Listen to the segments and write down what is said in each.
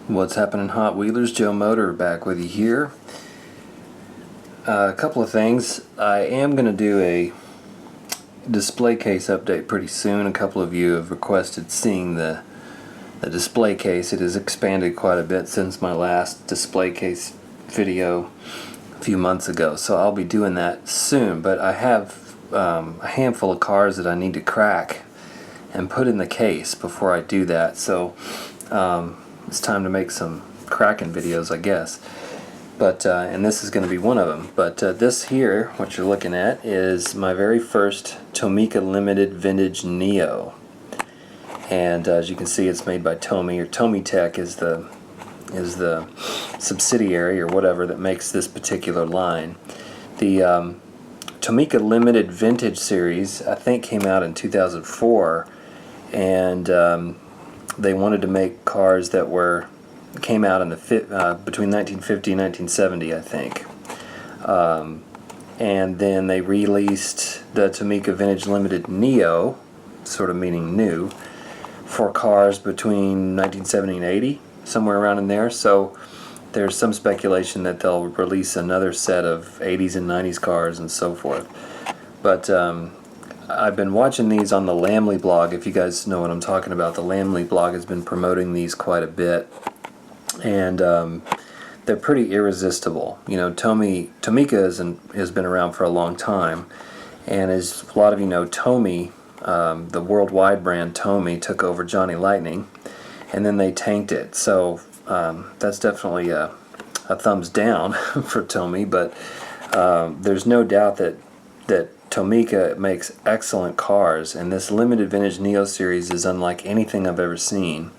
What's happening, Hot Wheelers? Joe Motor back with you here. A couple of things. I am going to do a display case update pretty soon. A couple of you have requested seeing the display case. It has expanded quite a bit since my last display case video a few months ago, so I'll be doing that soon. But I have a handful of cars that I need to crack and put in the case before I do that, so it's time to make some cracking videos, I guess. But and this is going to be one of them. But this here, what you're looking at, is my very first Tomica Limited Vintage Neo. And as you can see, it's made by Tomy, or Tomitech is the subsidiary or whatever that makes this particular line. The Tomica Limited Vintage series, I think, came out in 2004, and they wanted to make cars that came out in the between 1950 and 1970, I think. And then they released the Tomica Vintage Limited Neo, sort of meaning new, for cars between 1970 and 80, somewhere around in there. So there's some speculation that they'll release another set of 80s and 90s cars and so forth. But I've been watching these on the Lamley blog. If you guys know what I'm talking about, the Lamley blog has been promoting these quite a bit, and they're pretty irresistible. You know, Tomica has been around for a long time, and as a lot of you know, Tomy, the worldwide brand Tomy, took over Johnny Lightning, and then they tanked it. So that's definitely a thumbs down for Tomy, but there's no doubt that Tomica makes excellent cars, and this limited vintage Neo series is unlike anything I've ever seen.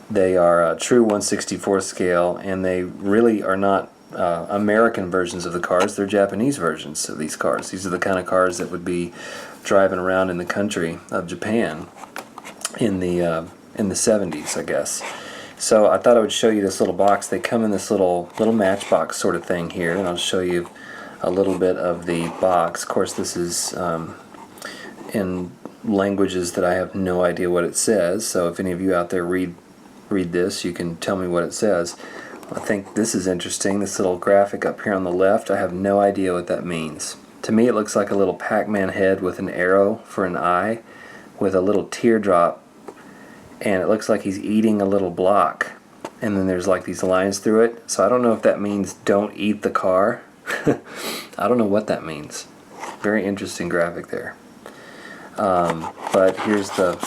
They are a true 1/64 scale, and they really are not American versions of the cars. They're Japanese versions of these cars. These are the kind of cars that would be driving around in the country of Japan in the 70s, I guess. So I thought I would show you this little box. They come in this little matchbox sort of thing here, and I'll show you a little bit of the box. Of course, this is in languages that I have no idea what it says, so if any of you out there read this, you can tell me what it says. I think this is interesting, this little graphic up here on the left. I have no idea what that means. To me, it looks like a little Pac-Man head with an arrow for an eye, with a little teardrop, and it looks like he's eating a little block, and then there's like these lines through it. So I don't know if that means don't eat the car. I don't know what that means. Very interesting graphic there. But here's the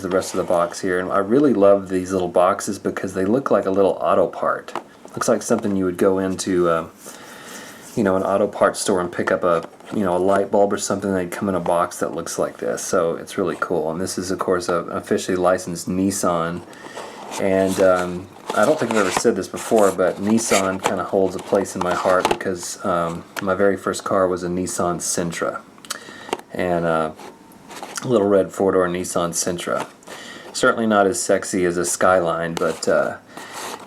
rest of the box here, and I really love these little boxes because they look like a little auto part. Looks like something you would go into, an auto parts store and pick up a light bulb or something. They'd come in a box that looks like this, so it's really cool. And this is, of course, an officially licensed Nissan, and I don't think I've ever said this before, but Nissan kind of holds a place in my heart because my very first car was a Nissan Sentra, and a little red four-door Nissan Sentra. Certainly not as sexy as a Skyline, but I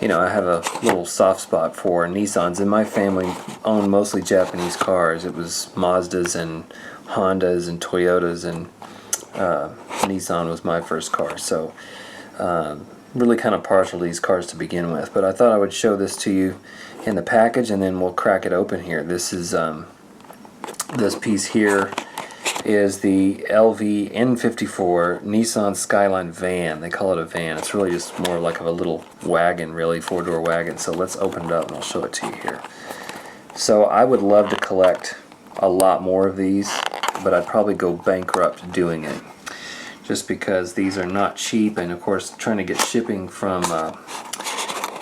have a little soft spot for Nissans. And my family owned mostly Japanese cars. It was Mazdas and Hondas and Toyotas, and Nissan was my first car. So really kind of partial to these cars to begin with, but I thought I would show this to you in the package, and then we'll crack it open here. This is this piece here is the LV N54 Nissan Skyline van. They call it a van. It's really just more like a little wagon, really, four-door wagon. So let's open it up and I'll show it to you here. So I would love to collect a lot more of these, but I'd probably go bankrupt doing it, just because these are not cheap, and of course trying to get shipping from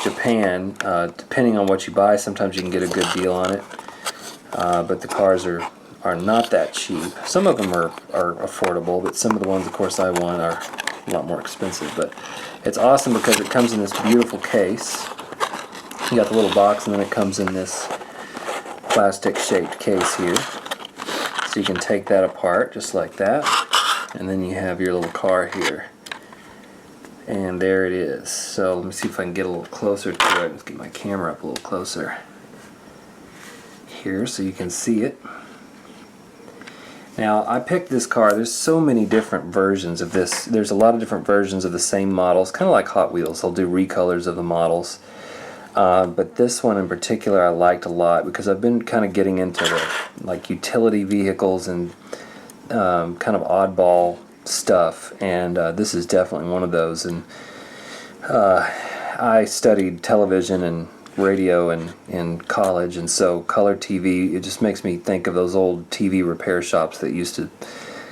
Japan, depending on what you buy, sometimes you can get a good deal on it, but the cars are not that cheap. Some of them are affordable, but some of the ones, of course, I want are a lot more expensive. But it's awesome because it comes in this beautiful case. You got the little box, and then it comes in this plastic shaped case here, so you can take that apart just like that. And then you have your little car here. And there it is. So let me see if I can get a little closer to it. Let's get my camera up a little closer here so you can see it. Now, I picked this car. There's so many different versions of this. There's a lot of different versions of the same models, kind of like Hot Wheels. They'll do recolors of the models. But this one in particular I liked a lot because I've been kind of getting into the like utility vehicles and kind of oddball stuff, and this is definitely one of those. And I studied television and radio in college, and so color TV, it just makes me think of those old TV repair shops that used to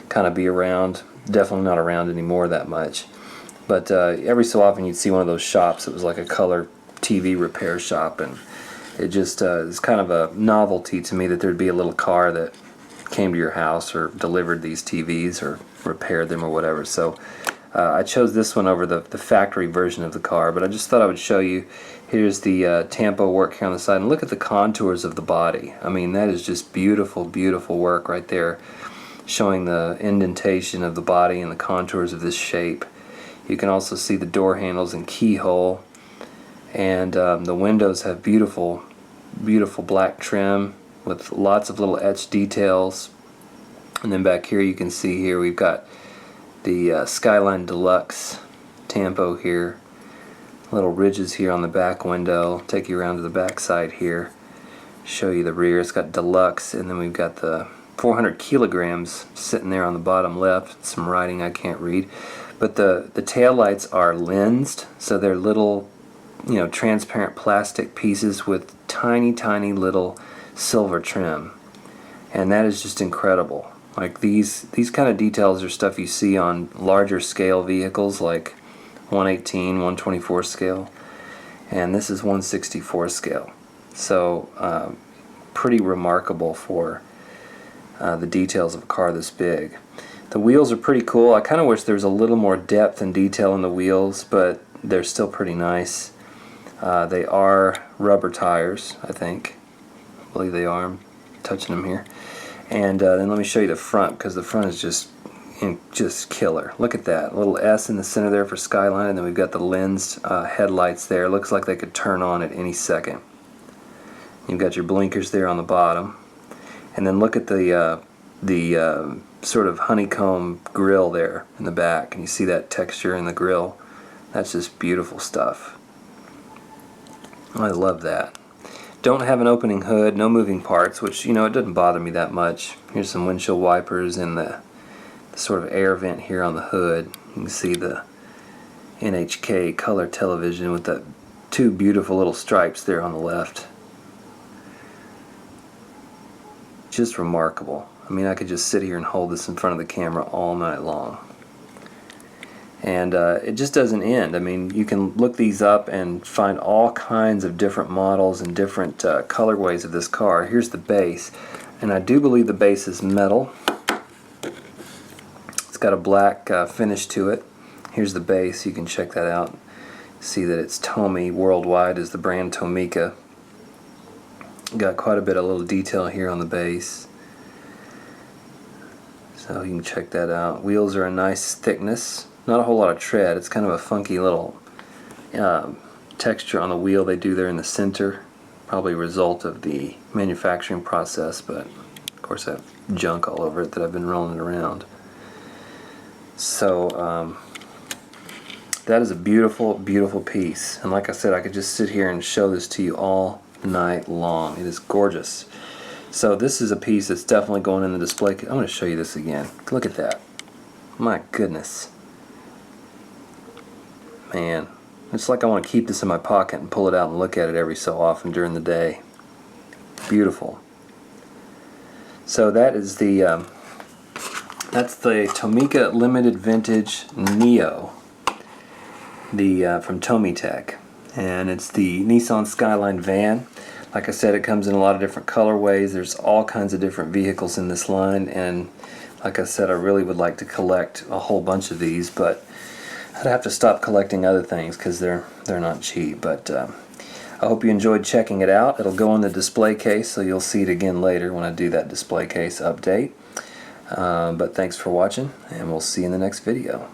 kind of be around. Definitely not around anymore that much, but every so often you'd see one of those shops that was like a color TV repair shop, and it just is kind of a novelty to me that there'd be a little car that came to your house or delivered these TVs or repaired them or whatever. So I chose this one over the factory version of the car, but I just thought I would show you. Here's the Tampo work here on the side, and look at the contours of the body. I mean, that is just beautiful, beautiful work right there, showing the indentation of the body and the contours of this shape. You can also see the door handles and keyhole, and the windows have beautiful, beautiful black trim with lots of little etched details. And then back here you can see here we've got the Skyline Deluxe Tampo here. Little ridges here on the back window. Take you around to the back side here. Show you the rear. It's got Deluxe, and then we've got the 400 kilograms sitting there on the bottom left. Some writing I can't read. But the tail lights are lensed, so they're little, you know, transparent plastic pieces with tiny, tiny little silver trim. And that is just incredible. Like these kind of details are stuff you see on larger scale vehicles like 118, 124 scale, and this is 164 scale. So pretty remarkable for the details of a car this big. The wheels are pretty cool. I kind of wish there was a little more depth and detail in the wheels, but they're still pretty nice. They are rubber tires, I think. I believe they are. I'm touching them here. And then let me show you the front, because the front is just killer. Look at that little S in the center there for Skyline, and then we've got the lensed headlights there. Looks like they could turn on at any second. You've got your blinkers there on the bottom, and then look at the sort of honeycomb grill there in the back, and you see that texture in the grill. That's just beautiful stuff. I love that. Don't have an opening hood, no moving parts, which, you know, it doesn't bother me that much. Here's some windshield wipers and the sort of air vent here on the hood. You can see the NHK Color television with the two beautiful little stripes there on the left. Just remarkable. I mean, I could just sit here and hold this in front of the camera all night long. And it just doesn't end. I mean, you can look these up and find all kinds of different models and different colorways of this car. Here's the base, and I do believe the base is metal. It's got a black finish to it. Here's the base. You can check that out. See that it's Tomy worldwide is the brand Tomica. Got quite a bit of little detail here on the base, so you can check that out. Wheels are a nice thickness. Not a whole lot of tread. It's kind of a funky little texture on the wheel they do there in the center. Probably a result of the manufacturing process, but of course I have junk all over it that I've been rolling around. So that is a beautiful, beautiful piece. And like I said, I could just sit here and show this to you all night long. It is gorgeous. So this is a piece that's definitely going in the display. I'm going to show you this again. Look at that. My goodness. Man, it's like I want to keep this in my pocket and pull it out and look at it every so often during the day. Beautiful. So that is the that's the Tomica Limited Vintage Neo, from Tomitech, and it's the Nissan Skyline van. Like I said, it comes in a lot of different colorways. There's all kinds of different vehicles in this line, and like I said, I really would like to collect a whole bunch of these, but I'd have to stop collecting other things because they're not cheap. But I hope you enjoyed checking it out. It'll go in the display case, so you'll see it again later when I do that display case update. But thanks for watching, and we'll see you in the next video.